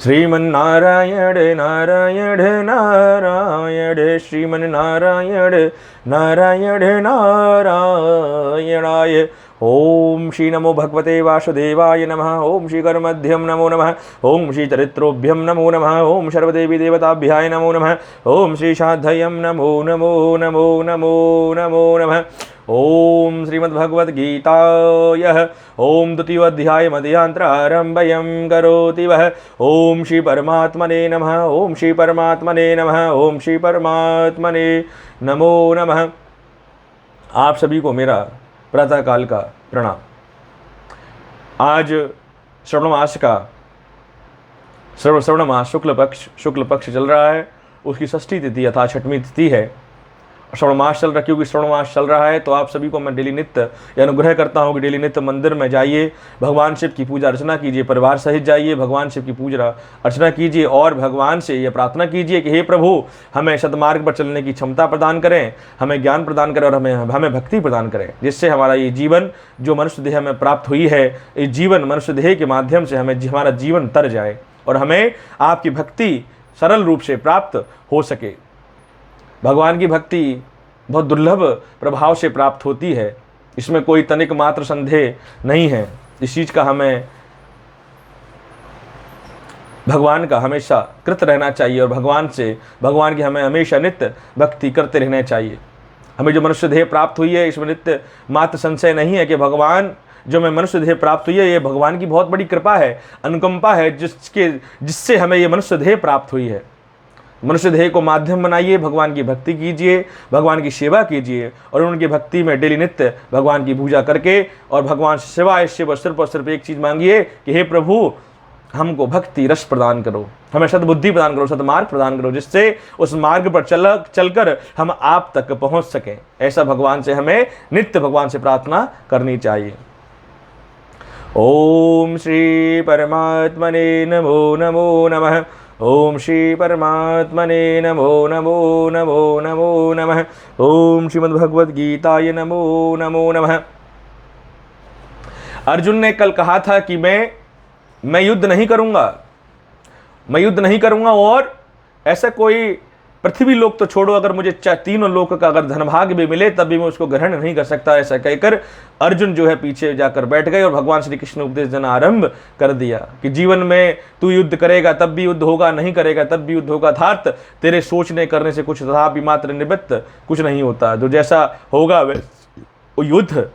श्रीमन्नारायण नारायण नारायण श्रीमन्नारायण नारायण नारायणाय। ओम श्री नमो भगवते वासुदेवाय नमः। ओम श्री कर्मध्यम नमो नमः। ओम श्री चरित्रोभ्यम नमो नमः। ओम सर्वदेवी देवताभ्याय नमो नमः। ओम श्री शाद्धयम नमो नमो नमो नमो नमो नमः। ओम श्रीमद्भगवद्गीताय। ओम द्वितीयोऽध्याय मध्यान्तरारम्भयं करोति वः। ओम श्री परमात्मने नमः। ओम श्री परमात्मने नमः। ओम श्री परमात्मने नमो नमः। आप सभी को मेरा प्रातःकाल का प्रणाम। आज श्रवण मास का श्रवण मास शुक्ल पक्ष चल रहा है। उसकी षष्ठी तिथि अर्थात छठवीं तिथि है। श्रवण मास चल रहा, क्योंकि श्रवण मास चल रहा है तो आप सभी को मैं डेली नित्य या अनुग्रह करता हूँ कि डेली नित्य मंदिर में जाइए, भगवान शिव की पूजा अर्चना कीजिए, परिवार सहित जाइए, भगवान शिव की पूजा अर्चना कीजिए और भगवान से यह प्रार्थना कीजिए कि हे प्रभु, हमें सद्मार्ग पर चलने की क्षमता प्रदान करें, हमें ज्ञान प्रदान करें और हमें भक्ति प्रदान करें, जिससे हमारा ये जीवन जो मनुष्य देह में प्राप्त हुई है, इस जीवन मनुष्य देह के माध्यम से हमारा जीवन तर जाए और हमें आपकी भक्ति सरल रूप से प्राप्त हो सके। भगवान की भक्ति बहुत दुर्लभ प्रभाव से प्राप्त होती है, इसमें कोई तनिक मात्र संदेह नहीं है। इस चीज़ का हमें भगवान का हमेशा कृत रहना चाहिए और भगवान की हमें हमेशा नित्य भक्ति करते रहना चाहिए। हमें जो मनुष्य देह प्राप्त हुई है इसमें नित्य मात्र संशय नहीं है कि भगवान जो हमें मनुष्य देह प्राप्त हुई है ये भगवान की बहुत बड़ी कृपा है, अनुकंपा है, जिससे हमें ये मनुष्य देह प्राप्त हुई है। मनुष्य देह को माध्यम बनाइए, भगवान की भक्ति कीजिए, भगवान की सेवा कीजिए और उनकी भक्ति में डेली नित्य भगवान की पूजा करके और भगवान से सिवाय सिर्फ एक चीज़ मांगिए कि हे प्रभु, हमको भक्ति रस प्रदान करो, हमें सद्बुद्धि प्रदान करो, सद्मार्ग प्रदान करो, जिससे उस मार्ग पर चलकर हम आप तक पहुंच सकें। ऐसा भगवान से हमें नित्य भगवान से प्रार्थना करनी चाहिए। ओम श्री परमात्मने नमो नमो नमः। ओम श्री परमात्मने नमो नमो नमो नमो नमः। ओम श्रीमद्भगवद्गीताय नमो नमो नमः। अर्जुन ने कल कहा था कि मैं युद्ध नहीं करूंगा और ऐसा कोई पृथ्वी लोक तो छोड़ो, अगर मुझे तीनों लोक का अगर धनभाग्य भी मिले तब भी मैं उसको ग्रहण नहीं कर सकता। ऐसा कहकर अर्जुन जो है पीछे जाकर बैठ गए और भगवान श्री कृष्ण ने उपदेश देना आरंभ कर दिया कि जीवन में तू युद्ध करेगा तब भी युद्ध होगा, नहीं करेगा तब भी युद्ध होगा, अर्थात तेरे सोचने करने से कुछ तथापि मात्र निमित्त कुछ नहीं होता। जो जैसा होगा वो युद्ध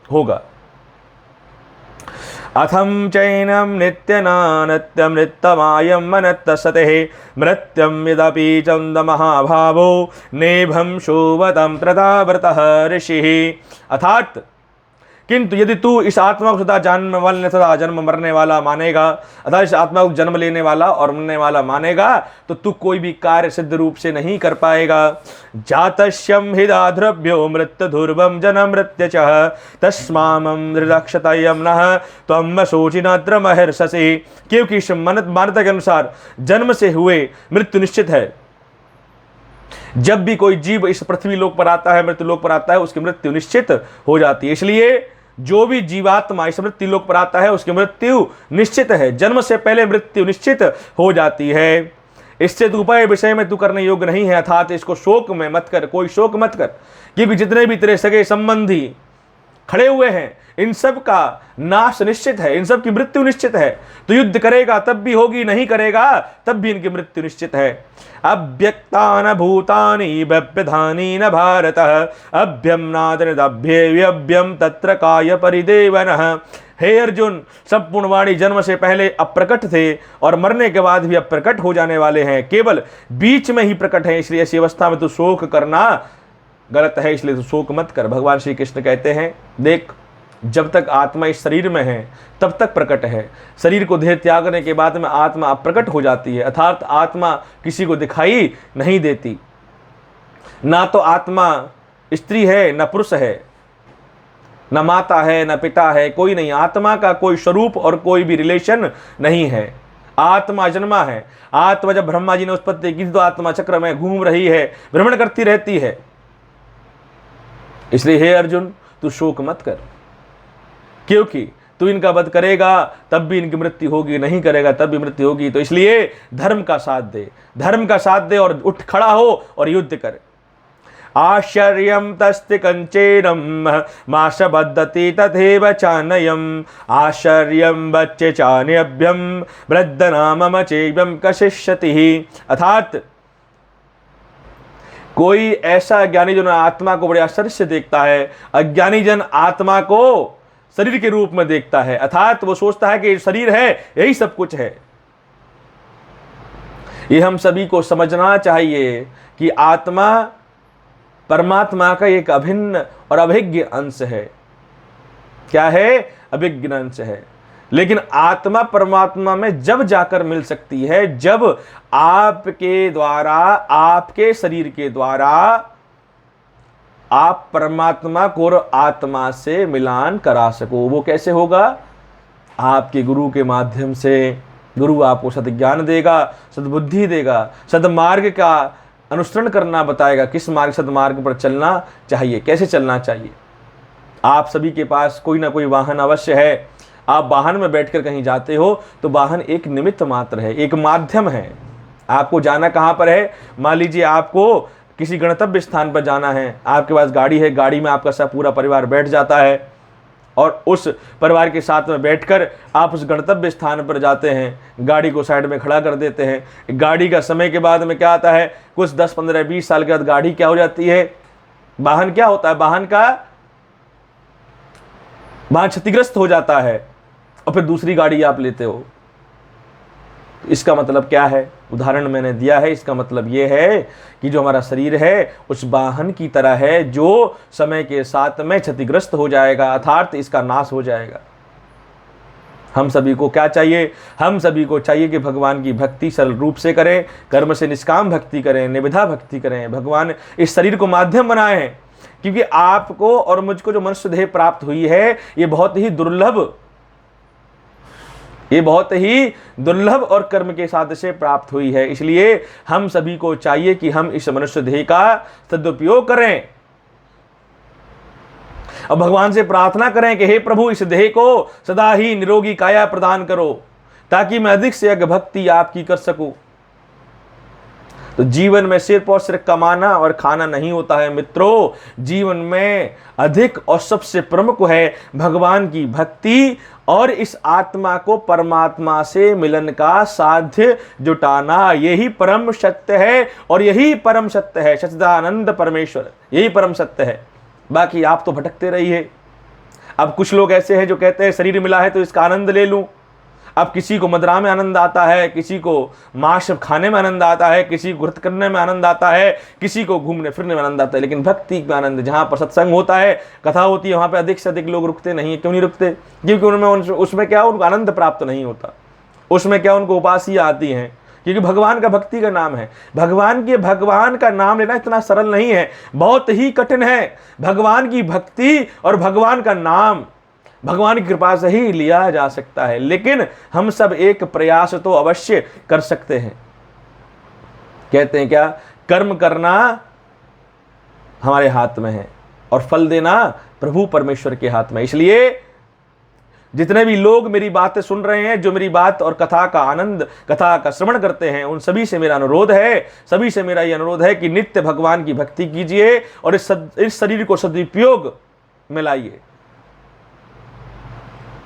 होगा। अथम चैनम नित्यनानत्यम नित्यमायम मनत्तसते मृत्यम यदपि चंद महाभावो नेभम शोभतम प्रताव्रतः ऋषि। अर्थात किंतु यदि तू इस आत्मा को सदा जन्म मरने वाला मानेगा, अर्थात इस आत्मा को जन्म लेने वाला और मरने वाला मानेगा तो तू कोई भी कार्य सिद्ध रूप से नहीं कर पाएगा। जातस्यम हिदा ध्रुव्यो मृत्यु ध्रुवम जन्म मृत्युचः तस्मामं हृदक्षतयं नः त्वं शोचिनात्र महर्षसि। क्योंकि इस मान्यता के अनुसार जन्म से हुए मृत्यु निश्चित है। जब भी कोई जीव इस पृथ्वी लोक पर आता है, मृत्यु लोक पर आता है, उसकी मृत्यु निश्चित हो जाती है। इसलिए जो भी जीवात्मा इस मृत्यु लोक पर आता है उसकी मृत्यु निश्चित है, जन्म से पहले मृत्यु निश्चित हो जाती है। इससे तू उपाय विषय में तू करने योग्य नहीं है, अर्थात इसको शोक में मत कर, कोई शोक मत कर, क्योंकि जितने भी तेरे सगे संबंधी खड़े हुए हैं इन सब का नाश निश्चित है, इन सब की मृत्यु निश्चित है। तो युद्ध करेगा तब भी होगी, नहीं करेगा तब भी इनकी मृत्यु निश्चित है। अव्यक्तानि भूतानि व्यवधानी न भारत अभ्यम नादनदभ्यव्यम तत्र काय परिदेवनः। हे अर्जुन, संपूर्ण वाणी जन्म से पहले अप्रकट थे और मरने के बाद भी अप्रकट हो जाने वाले हैं, केवल बीच में ही प्रकट है। इसलिए ऐसी अवस्था में तो शोक करना गलत है, इसलिए तो शोक मत कर। भगवान श्री कृष्ण कहते हैं, देख, जब तक आत्मा इस शरीर में है तब तक प्रकट है, शरीर को देह त्यागने के बाद में आत्मा अप्रकट हो जाती है, अर्थात आत्मा किसी को दिखाई नहीं देती। ना तो आत्मा स्त्री है, न पुरुष है, न माता है, न पिता है, कोई नहीं। आत्मा का कोई स्वरूप और कोई भी रिलेशन नहीं है। आत्मा जन्मा है। आत्मा जब ब्रह्मा जी ने उत्पत्ति की तो आत्मा चक्र में घूम रही है, भ्रमण करती रहती है। इसलिए हे अर्जुन, तू शोक मत कर, क्योंकि तू इनका वध करेगा तब भी इनकी मृत्यु होगी, नहीं करेगा तब भी मृत्यु होगी। तो इसलिए धर्म का साथ दे, धर्म का साथ दे और उठ खड़ा हो और युद्ध कर। आश्चर्यं तस्ति कंचेनम माशबद्धति तथैव चान्ययम् आश्चर्यं बच्चे चान्यभ्यम वृद्धनामम चैवं कशिष्यति। अर्थात कोई ऐसा ज्ञानी जन आत्मा को बड़े आश्चर्य से देखता है, अज्ञानी जन आत्मा को शरीर के रूप में देखता है। अर्थात वो सोचता है कि शरीर है यही सब कुछ है। ये हम सभी को समझना चाहिए कि आत्मा परमात्मा का एक अभिन्न और अभिज्ञ अंश है। क्या है? अभिज्ञ अंश है। लेकिन आत्मा परमात्मा में जब जाकर मिल सकती है जब आपके द्वारा, आपके शरीर के द्वारा आप परमात्मा को और आत्मा से मिलान करा सको। वो कैसे होगा? आपके गुरु के माध्यम से। गुरु आपको सद्ज्ञान देगा, सद्बुद्धि देगा, सद्मार्ग का अनुसरण करना बताएगा, किस मार्ग सद्मार्ग पर चलना चाहिए, कैसे चलना चाहिए। आप सभी के पास कोई ना कोई वाहन अवश्य है। आप वाहन में बैठकर कहीं जाते हो तो वाहन एक निमित्त मात्र है, एक माध्यम है। आपको जाना कहाँ पर है? मान लीजिए आपको किसी गंतव्य स्थान पर जाना है, आपके पास गाड़ी है, गाड़ी में आपका सब पूरा परिवार बैठ जाता है और उस परिवार के साथ में बैठकर आप उस गंतव्य स्थान पर जाते हैं, गाड़ी को साइड में खड़ा कर देते हैं। गाड़ी का समय के बाद में क्या आता है? कुछ 10, 15, 20 साल के बाद गाड़ी क्या हो जाती है? वाहन क्या होता है? वाहन क्षतिग्रस्त हो जाता है और फिर दूसरी गाड़ी आप लेते हो। इसका मतलब क्या है? उदाहरण मैंने दिया है। इसका मतलब यह है कि जो हमारा शरीर है उस वाहन की तरह है जो समय के साथ में क्षतिग्रस्त हो जाएगा, अर्थात इसका नाश हो जाएगा। हम सभी को क्या चाहिए? हम सभी को चाहिए कि भगवान की भक्ति सरल रूप से करें, कर्म से निष्काम भक्ति करें, निविधा भक्ति करें। भगवान इस शरीर को माध्यम बनाए हैं, क्योंकि आपको और मुझको जो मनुष्य देह प्राप्त हुई है ये बहुत ही दुर्लभ और कर्म के साथ से प्राप्त हुई है। इसलिए हम सभी को चाहिए कि हम इस मनुष्य देह का सदुपयोग करें और भगवान से प्रार्थना करें कि हे प्रभु, इस देह को सदा ही निरोगी काया प्रदान करो ताकि मैं अधिक से अधिक भक्ति आपकी कर सकूं। तो जीवन में सिर्फ और सिर्फ कमाना और खाना नहीं होता है मित्रों। जीवन में अधिक और सबसे प्रमुख है भगवान की भक्ति और इस आत्मा को परमात्मा से मिलन का साध्य जुटाना। यही परम सत्य है और यही परम सत्य है। सच्चिदानंद परमेश्वर यही परम सत्य है। बाकी आप तो भटकते रहिए। अब कुछ लोग ऐसे हैं जो कहते हैं शरीर मिला है तो इसका आनंद ले लूं। अब किसी को मदिरा में आनंद आता है, किसी को मांस खाने में आनंद आता है, किसी को व्रत करने में आनंद आता है, किसी को घूमने फिरने में आनंद आता है, लेकिन भक्ति में आनंद, जहाँ पर सत्संग होता है, कथा होती है, वहाँ पे अधिक से अधिक लोग रुकते नहीं है। क्यों नहीं रुकते? क्योंकि उनमें उसमें क्या, उनको आनंद प्राप्त नहीं होता। उसमें क्या, उनको उपासियाँ आती हैं, क्योंकि भगवान का भक्ति का नाम है। भगवान का नाम लेना इतना सरल नहीं है, बहुत ही कठिन है। भगवान की भक्ति और भगवान का नाम भगवान की कृपा से ही लिया जा सकता है, लेकिन हम सब एक प्रयास तो अवश्य कर सकते हैं। कहते हैं क्या, कर्म करना हमारे हाथ में है और फल देना प्रभु परमेश्वर के हाथ में। इसलिए जितने भी लोग मेरी बातें सुन रहे हैं, जो मेरी बात और कथा का आनंद, कथा का श्रवण करते हैं, उन सभी से मेरा अनुरोध है, सभी से मेरा ये अनुरोध है कि नित्य भगवान की भक्ति कीजिए और इस शरीर को सदुपयोग में लाइए।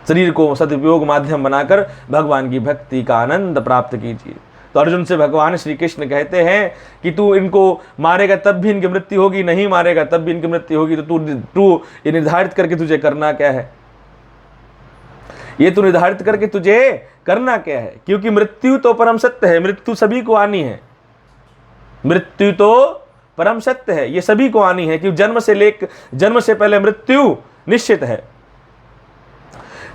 शरीर को सदुपयोग माध्यम बनाकर भगवान की भक्ति का आनंद प्राप्त कीजिए। तो अर्जुन से भगवान श्री कृष्ण कहते हैं कि तू इनको मारेगा तब भी इनकी मृत्यु होगी, नहीं मारेगा तब भी इनकी मृत्यु होगी। तो तू ये निर्धारित करके तुझे करना क्या है? ये तू निर्धारित करके तुझे करना क्या है? क्योंकि मृत्यु तो परम सत्य है, मृत्यु सभी को आनी है। मृत्यु तो परम सत्य है, ये सभी को आनी है, क्योंकि जन्म से पहले मृत्यु निश्चित है।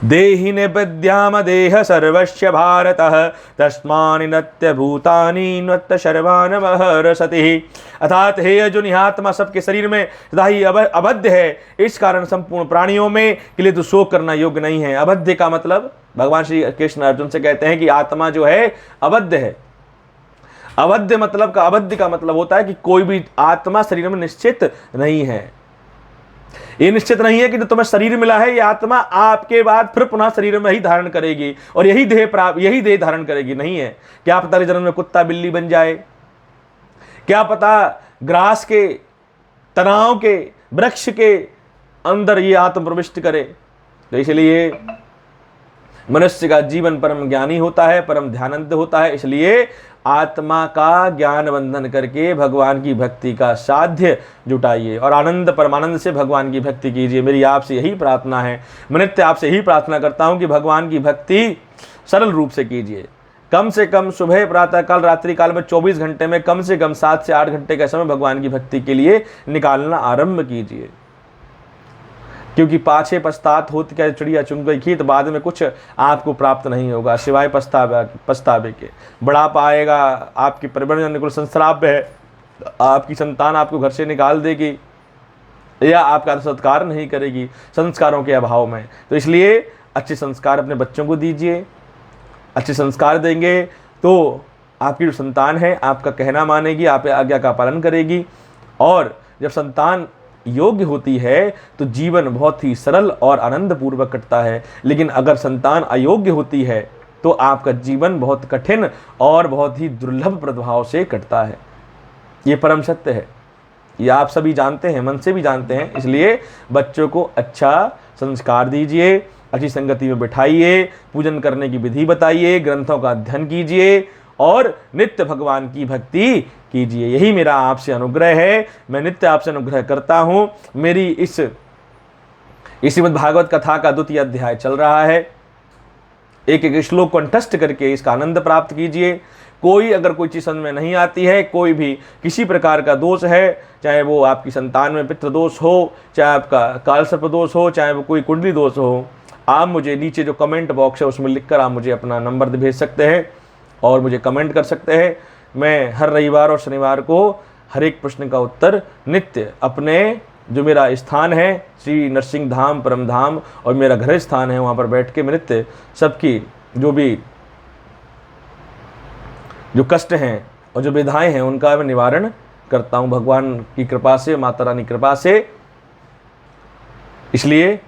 देहि निबध्याम देह सर्वस्य भारतः तस्मानि नत्य भूतानि नत्य सर्वान् महर्षति। अर्थात हे अर्जुन, यह आत्मा सबके शरीर में सदा ही अबद्ध है, इस कारण संपूर्ण प्राणियों में के लिए तो शोक करना योग्य नहीं है। अबद्ध का मतलब, भगवान श्री कृष्ण अर्जुन से कहते हैं कि आत्मा जो है अबद्ध है। अबद्ध का मतलब होता है कि कोई भी आत्मा शरीर में निश्चित नहीं है। ये निश्चित नहीं है कि जो तुम्हें शरीर मिला है ये आत्मा आपके बाद फिर पुनः शरीर में ही धारण करेगी और यही देह धारण करेगी, नहीं है। क्या पता जन्म में कुत्ता बिल्ली बन जाए, क्या पता ग्रास के, तनाव के, वृक्ष के अंदर ये आत्म प्रविष्ट करे। तो इसलिए मनुष्य का जीवन परम ज्ञानी होता है, परम ध्यानंत होता है। इसलिए आत्मा का ज्ञान बंधन करके भगवान की भक्ति का साध्य जुटाइए और आनंद परमानंद से भगवान की भक्ति कीजिए। मेरी आपसे यही प्रार्थना है। मैं नित्य आपसे यही प्रार्थना करता हूँ कि भगवान की भक्ति सरल रूप से कीजिए। कम से कम सुबह, प्रातः काल, रात्रि काल में 24 घंटे में कम से कम 7 से 8 घंटे का समय भगवान की भक्ति के लिए निकालना आरंभ कीजिए। क्योंकि पाछे पछतात होत क्या चिड़िया चुन गई खेत, बाद में कुछ आपको प्राप्त नहीं होगा सिवाय पछतावे के। बुढ़ापा आएगा, आपकी परिवार अनुकूल संस्राप है, आपकी संतान आपको घर से निकाल देगी या आपका सत्कार नहीं करेगी संस्कारों के अभाव में। तो इसलिए अच्छे संस्कार अपने बच्चों को दीजिए। अच्छे संस्कार देंगे तो आपकी जो संतान है आपका कहना मानेगी, आपकी आज्ञा का पालन करेगी। और जब संतान योग्य होती है तो जीवन बहुत ही सरल और आनंद पूर्वक कटता है। लेकिन अगर संतान अयोग्य होती है तो आपका जीवन बहुत कठिन और बहुत ही दुर्लभ प्रभाव से कटता है। ये परम सत्य है, ये आप सभी जानते हैं, मन से भी जानते हैं। इसलिए बच्चों को अच्छा संस्कार दीजिए, अच्छी संगति में बिठाइए, पूजन करने की विधि बताइए, ग्रंथों का अध्ययन कीजिए और नित्य भगवान की भक्ति कीजिए। यही मेरा आपसे अनुग्रह है। मैं नित्य आपसे अनुग्रह करता हूँ। मेरी इस श्रीमद् भागवत कथा का 2वां अध्याय चल रहा है। एक एक श्लोक कंठस्थ करके इसका आनंद प्राप्त कीजिए। कोई अगर कोई चीज़ समझ में नहीं आती है, कोई भी किसी प्रकार का दोष है, चाहे वो आपकी संतान में पितृ दोष हो, चाहे आपका कालसर्प दोष हो, चाहे वो कोई कुंडली दोष हो, आप मुझे नीचे जो कमेंट बॉक्स है उसमें लिखकर आप मुझे अपना नंबर भेज सकते हैं और मुझे कमेंट कर सकते हैं। मैं हर रविवार और शनिवार को हर एक प्रश्न का उत्तर नित्य अपने जो मेरा स्थान है श्री नरसिंह धाम परम धाम और मेरा घर स्थान है वहाँ पर बैठ के मैं नित्य सबकी जो कष्ट हैं और जो विधाएं हैं उनका मैं निवारण करता हूँ भगवान की कृपा से, माता रानी कृपा से। इसलिए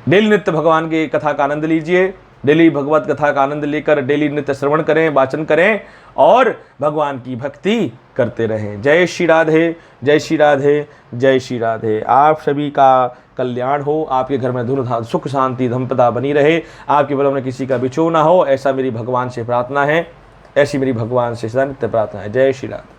डेली नित्य भगवान की कथा का आनंद लीजिए, डेली भगवत कथा का आनंद लेकर डेली नित्य श्रवण करें, वाचन करें और भगवान की भक्ति करते रहें। जय श्री राधे, जय श्री राधे, जय श्री राधे। आप सभी का कल्याण हो, आपके घर में धन सुख शांति धम्पदा बनी रहे, आपके बल में किसी का बिछो ना हो, ऐसा मेरी भगवान से प्रार्थना है, ऐसी मेरी भगवान से सदा नित्य प्रार्थना है। जय श्री राधे।